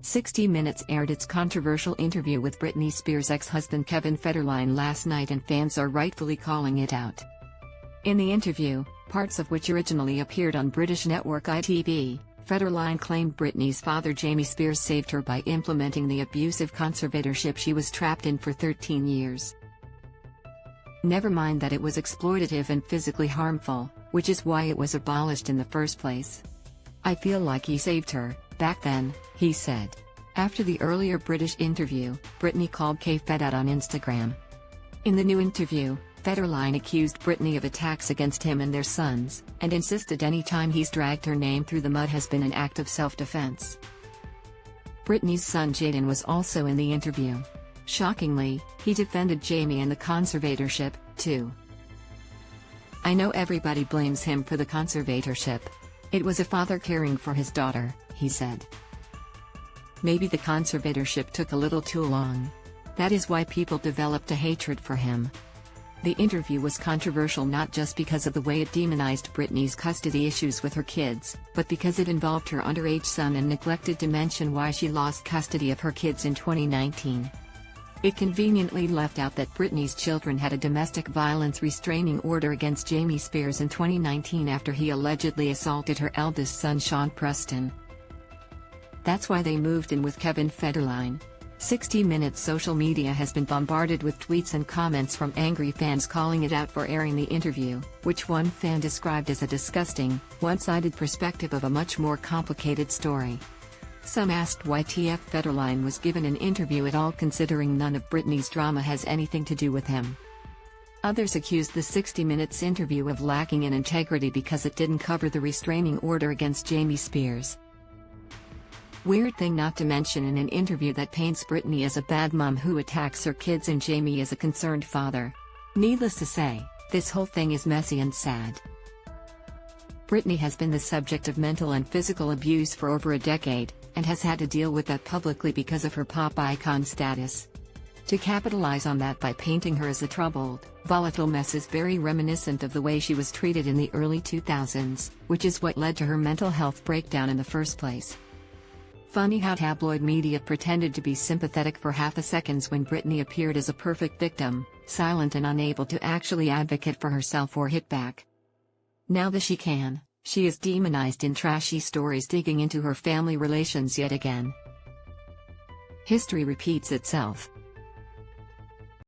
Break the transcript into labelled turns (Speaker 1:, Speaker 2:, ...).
Speaker 1: 60 Minutes aired its controversial interview with Britney Spears' ex-husband Kevin Federline last night, and fans are rightfully calling it out. In the interview, parts of which originally appeared on British network ITV, Federline claimed Britney's father Jamie Spears saved her by implementing the abusive conservatorship she was trapped in for 13 years. Never mind that it was exploitative and physically harmful, which is why it was abolished in the first place. "I feel like he saved her, back then," he said. After the earlier British interview, Britney called K-Fed out on Instagram. In the new interview, Federline accused Britney of attacks against him and their sons, and insisted any time he's dragged her name through the mud has been an act of self-defense. Britney's son Jaden was also in the interview. Shockingly, he defended Jamie and the conservatorship, too. "I know everybody blames him for the conservatorship. It was a father caring for his daughter," he said. "Maybe the conservatorship took a little too long. That is why people developed a hatred for him." The interview was controversial not just because of the way it demonized Britney's custody issues with her kids, but because it involved her underage son and neglected to mention why she lost custody of her kids in 2019. It conveniently left out that Britney's children had a domestic violence restraining order against Jamie Spears in 2019 after he allegedly assaulted her eldest son Sean Preston. That's why they moved in with Kevin Federline. 60 Minutes social media has been bombarded with tweets and comments from angry fans calling it out for airing the interview, which one fan described as a disgusting, one-sided perspective of a much more complicated story. Some asked why TF Federline was given an interview at all, considering none of Britney's drama has anything to do with him. Others accused the 60 Minutes interview of lacking in integrity because it didn't cover the restraining order against Jamie Spears. Weird thing not to mention in an interview that paints Britney as a bad mom who attacks her kids and Jamie as a concerned father. Needless to say, this whole thing is messy and sad. Britney has been the subject of mental and physical abuse for over a decade, and has had to deal with that publicly because of her pop icon status. To capitalize on that by painting her as a troubled, volatile mess is very reminiscent of the way she was treated in the early 2000s, which is what led to her mental health breakdown in the first place. Funny how tabloid media pretended to be sympathetic for half a second when Britney appeared as a perfect victim, silent and unable to actually advocate for herself or hit back. Now that she is demonized in trashy stories digging into her family relations yet again. History repeats itself.